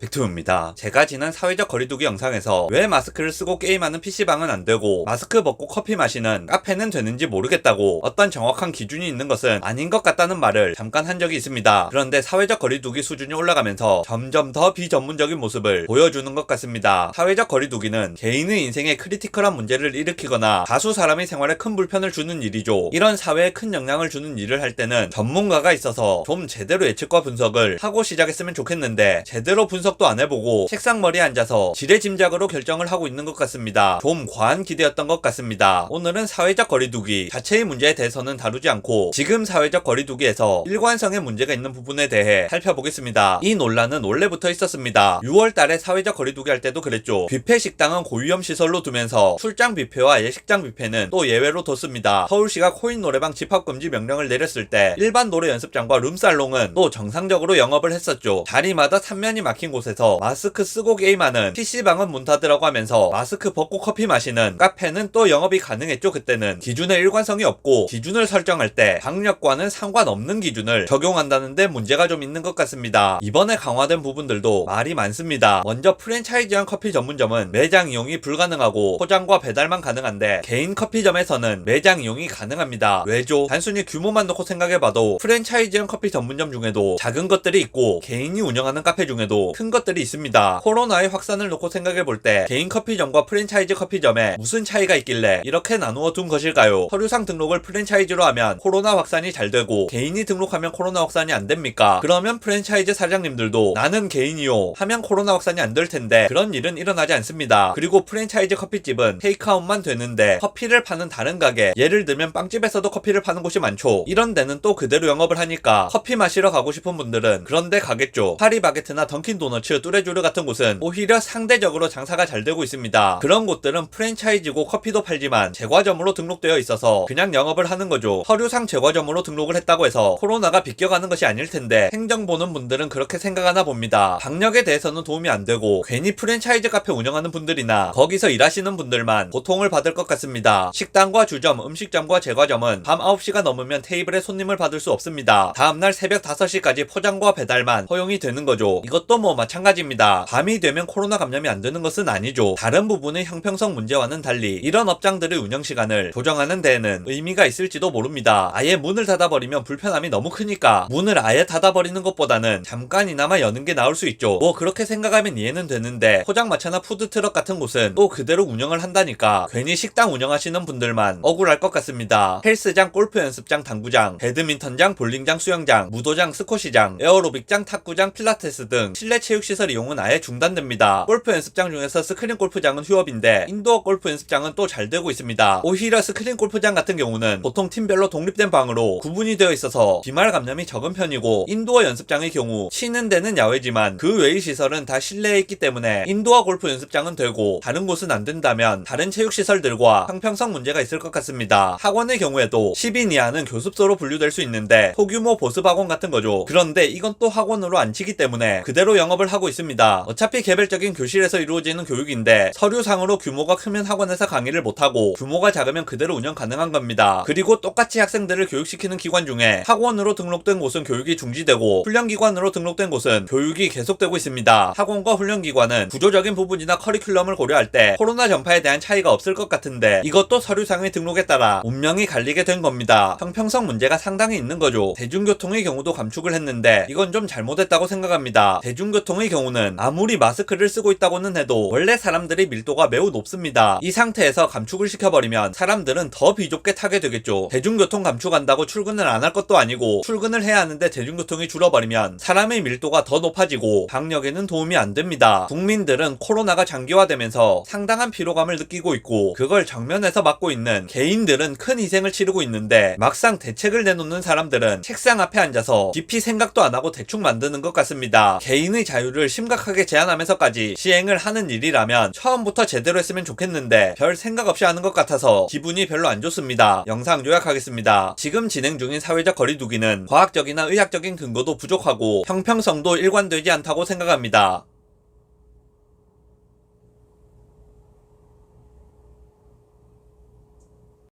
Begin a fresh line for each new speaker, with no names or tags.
백투입니다. 제가 지난 사회적 거리두기 영상에서 왜 마스크를 쓰고 게임하는 PC방은 안 되고 마스크 벗고 커피 마시는 카페는 되는지 모르겠다고 어떤 정확한 기준이 있는 것은 아닌 것 같다는 말을 잠깐 한 적이 있습니다. 그런데 사회적 거리두기 수준이 올라가면서 점점 더 비전문적인 모습을 보여주는 것 같습니다. 사회적 거리두기는 개인의 인생에 크리티컬한 문제를 일으키거나 다수 사람의 생활에 큰 불편을 주는 일이죠. 이런 사회에 큰 영향을 주는 일을 할 때는 전문가가 있어서 좀 제대로 예측과 분석을 하고 시작했으면 좋겠는데 제대로 분석도 안 해보고 책상머리에 앉아서 지레짐작으로 결정을 하고 있는 것 같습니다. 좀 과한 기대였던 것 같습니다. 오늘은 사회적 거리두기 자체의 문제에 대해서는 다루지 않고 지금 사회적 거리두기에서 일관성의 문제가 있는 부분에 대해 살펴보겠습니다. 이 논란은 원래부터 있었습니다. 6월달에 사회적 거리두기 할 때도 그랬죠. 뷔페 식당은 고위험 시설로 두면서 출장 뷔페와 예식장 뷔페는 또 예외로 뒀습니다. 서울시가 코인 노래방 집합금지 명령을 내렸을 때 일반 노래 연습장과 룸살롱은 또 정상적으로 영업을 했었죠. 자리마다 삼면이 막힌 곳에서 마스크 쓰고 게임하는 PC방은 문 닫으라고 하면서 마스크 벗고 커피 마시는 카페는 또 영업이 가능했죠. 그때는 기준에 일관성이 없고 기준을 설정할 때 방역과는 상관없는 기준을 적용한다는데 문제가 좀 있는 것 같습니다. 이번에 강화된 부분들도 말이 많습니다. 먼저 프랜차이즈형 커피 전문점은 매장 이용이 불가능하고 포장과 배달만 가능한데 개인 커피점에서는 매장 이용이 가능합니다. 왜죠? 단순히 규모만 놓고 생각해봐도 프랜차이즈형 커피 전문점 중에도 작은 것들이 있고 개인이 운영하는 카페 중에도 큰 것들이 있습니다. 코로나의 확산을 놓고 생각해볼 때 개인 커피점과 프랜차이즈 커피점에 무슨 차이가 있길래 이렇게 나누어 둔 것일까요? 서류상 등록을 프랜차이즈로 하면 코로나 확산이 잘 되고 개인이 등록하면 코로나 확산이 안 됩니까? 그러면 프랜차이즈 사장님들도 나는 개인이요 하면 코로나 확산이 안 될 텐데 그런 일은 일어나지 않습니다. 그리고 프랜차이즈 커피집은 테이크아웃만 되는데 커피를 파는 다른 가게, 예를 들면 빵집에서도 커피를 파는 곳이 많죠. 이런 데는 또 그대로 영업을 하니까 커피 마시러 가고 싶은 분들은 그런 데 가겠죠. 파리바게트나 던킨 도너츠, 뚜레쥬르 같은 곳은 오히려 상대적으로 장사가 잘 되고 있습니다. 그런 곳들은 프랜차이즈고 커피도 팔지만 제과점으로 등록되어 있어서 그냥 영업을 하는 거죠. 서류상 제과점으로 등록을 했다고 해서 코로나가 비껴가는 것이 아닐 텐데 행정 보는 분들은 그렇게 생각하나 봅니다. 방역에 대해서는 도움이 안 되고 괜히 프랜차이즈 카페 운영하는 분들이나 거기서 일하시는 분들만 고통을 받을 것 같습니다. 식당과 주점, 음식점과 제과점은 밤 9시가 넘으면 테이블에 손님을 받을 수 없습니다. 다음날 새벽 5시까지 포장과 배달만 허용이 되는 거죠. 이것도 뭐 마찬가지입니다. 밤이 되면 코로나 감염이 안 되는 것은 아니죠. 다른 부분의 형평성 문제와는 달리 이런 업장들의 운영시간을 조정하는 데에는 의미가 있을지도 모릅니다. 아예 문을 닫아버리면 불편함이 너무 크니까 문을 아예 닫아버리는 것보다는 잠깐이나마 여는 게 나을 수 있죠. 뭐 그렇게 생각하면 이해는 되는데 포장마차나 푸드트럭 같은 곳은 또 그대로 운영을 한다니까 괜히 식당 운영하시는 분들만 억울할 것 같습니다. 헬스장, 골프 연습장, 당구장, 배드민턴장, 볼링장, 수영장, 무도장, 스쿼시장, 에어로빅장, 탁구장, 필라테스 등 실내 체육시설 이용은 아예 중단됩니다. 골프 연습장 중에서 스크린 골프장은 휴업인데 인도어 골프 연습장은 또 잘 되고 있습니다. 오히려 스크린 골프장 같은 경우는 보통 팀별로 독립된 방으로 구분이 되어 있어서 비말 감염이 적은 편이고 인도어 연습장의 경우 치는 데는 야외지만 그 외의 시설은 다 실내에 있기 때문에 인도어 골프 연습장은 되고 다른 곳은 안 된다면 다른 체육시설들과 형평성 문제가 있을 것 같습니다. 학원의 경우에도 10인 이하는 교습소로 분류될 수 있는데 소규모 보습학원 같은 거죠. 그런데 이건 또 학원으로 안 치기 때문에 그대로 영업을 하고 있습니다. 어차피 개별적인 교실에서 이루어지는 교육인데 서류상으로 규모가 크면 학원에서 강의를 못하고 규모가 작으면 그대로 운영 가능한 겁니다. 그리고 똑같이 학생들을 교육시키는 기관 중에 학원으로 등록된 곳은 교육이 중지되고 훈련기관으로 등록된 곳은 교육이 계속되고 있습니다. 학원과 훈련기관은 구조적인 부분이나 커리큘럼을 고려할 때 코로나 전파에 대한 차이가 없을 것 같은데 이것도 서류상의 등록에 따라 운명이 갈리게 된 겁니다. 형평성 문제가 상당히 있는 거죠. 대중교통의 경우도 감축을 했는데 이건 좀 잘못했다고 생각합니다. 대중교통의 경우는 아무리 마스크를 쓰고 있다고는 해도 원래 사람들의 밀도가 매우 높습니다. 이 상태에서 감축을 시켜버리면 사람들은 더 비좁게 타게 되겠죠. 대중교통 감축한다고 출근을 안 할 것도 아니고 출근을 해야 하는데 대중교통이 줄어버리면 사람의 밀도가 더 높아지고 방역에는 도움이 안 됩니다. 국민들은 코로나가 장기화되면서 상당한 피로감을 느끼고 있고 그걸 정면에서 막고 있는 개인들은 큰 희생을 치르고 있는데 막상 대책을 내놓는 사람들은 책상 앞에 앉아서 깊이 생각도 안 하고 대충 만드는 것 같습니다. 개인의 자유를 심각하게 제한하면서까지 시행을 하는 일이라면 처음부터 제대로 했으면 좋겠는데 별 생각 없이 하는 것 같아서 기분이 별로 안 좋습니다. 영상 요약하겠습니다. 지금 진행 중인 사회적 거리두기는 과학적이나 의학적인 근거도 부족하고 형평성도 일관되지 않다고 생각합니다.